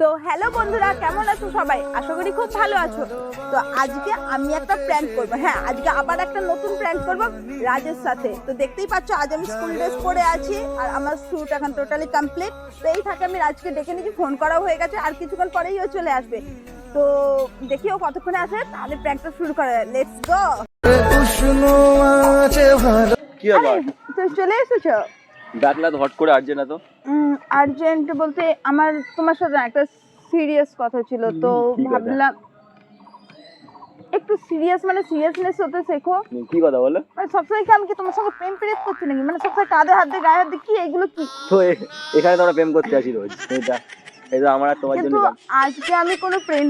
তো হ্যালো বন্ধুরা, কেমন আছো সবাই? আশা করি খুব ভালো আছো। তো আজকে আমি একটা প্র্যাঙ্ক করবো। হ্যাঁ, আজকে আবার একটা নতুন প্র্যাঙ্ক করবো রাজের সাথে। তো দেখতেই পাচ্ছ আজ আমি স্কুল ড্রেস পরে আছি আর আমার স্যুট এখন টোটালি কমপ্লিট। তো এই থাকে আমি রাজকে ডেকে নিয়েছি, ফোন করাও হয়ে গেছে, আর কিছুক্ষণ পরেই ও চলে আসবে। তো দেখি ও কতক্ষণে আসে, তাহলে প্র্যাঙ্কটা শুরু করে। Let's go. কি আবার তো চলে এসেছো? ডাকলা তো হট করে আর্জেন্ট তো আর্জেন্ট বলতে আমার তোমার সাথে একটা সিরিয়াস কথা ছিল, তো কি কথা? ভাবলাম একটু সিরিয়াস, মানে সিরিয়াসনেস হতে শেখো। কি কথা বলো? মানে সবসময় কি আমি কি তোমার সঙ্গে প্রেম প্রেম করছি নাকি? মানে সবসময় কাঁধে হাত দিয়ে গায়ে হাত দিয়ে কি এগুলো কি? তো এখানে তো আমরা প্রেম করতে আসি রোজ। এটা আমার আর তোমার জন্য। কিন্তু আজকে আমি কোনো প্রেম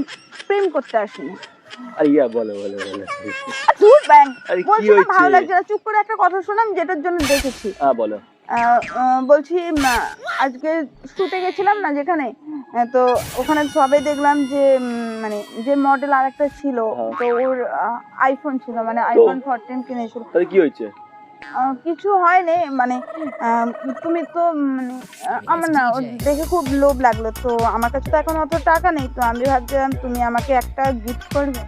প্রেম করতে আসিনি। আর ইয়া বলো বলো বলো দূর ব্যাং, আরে কি বলছি না হয়েছে? ভালো লাগছে না, চুপ করে একটা কথা শোনাম যেটার জন্য দেখেছি। বলো। বলছি আজকে শুটে গেছিলাম না যেখানে, তো ওখানে সবাই দেখলাম যে মানে যে মডেল আর একটা ছিল, তো ওর আইফোন ছিল, মানে আইফোন 14 কিনেছিল। তাহলে কি হয়েছে? কিছু হয়নি, মানে তুমি তো মানে আমার না ওর দেখে খুব লোভ লাগলো। তো আমার কাছে তো এখন অত টাকা নেই, তো আমি ভাবছিলাম তুমি আমাকে একটা গিফট করবে।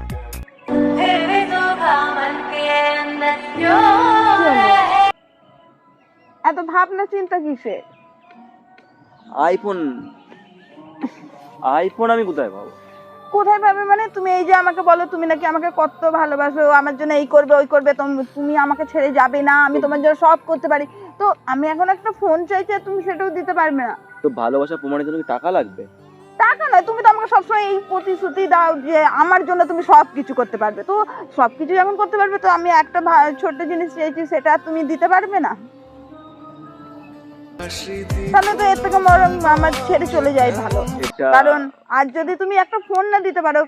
এত ভাবনা চিন্তা কিসে? আইফোন আইফোন আমি কোথায় পাবো? কোথায় পাবে মানে? তুমি এই যে আমাকে বলো তুমি নাকি আমাকে কত ভালোবাসো, আমার জন্য এই করবে ওই করবে, তুমি আমাকে ছেড়ে যাবে না, আমি তোমার জন্য সব করতে পারি। তো আমি এখন একটা ফোন চাইছি আর তুমি সেটাও দিতে পারবে না। তো ভালোবাসা প্রমাণের জন্য কি টাকা লাগবে? টাকা নয়, তুমি তো আমাকে সবসময় এই প্রতিশ্রুতি দাও যে আমার জন্য তুমি সব কিছু করতে পারবে। তো সব কিছু যখন করতে পারবে, তো আমি একটা ছোট্ট জিনিস চেয়েছি, সেটা তুমি দিতে পারবে না? তাহলে তো এর থেকে মরম আমার ছেড়ে চলে যাই ভালো। কারণ আজ যদি তুমি একটা ফোন না দিতে পারো,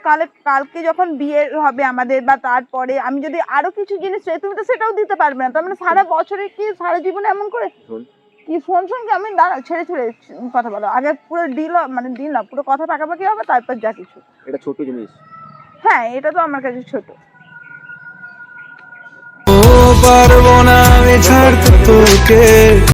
কালকে যখন বিয়ে হবে আমাদের বা তারপরে আমি যদি আরো কিছু জিনিস চাই, তুমি তো সেটাও দিতে পারবে না। তার মানে সারা বছরে কি সারা জীবনে এমন করে কি ফোন কি আমি ছেড়ে ছেড়ে কথা বলো। আগে পুরো ডিল, মানে ডিল না, পুরো কথা পাকাপাকি হবে, তারপর যা কিছু। এটা ছোট জিনিস। হ্যাঁ, এটা তো আমার কাছে ছোট। পারবো না আমি ছাড়তে তোকে।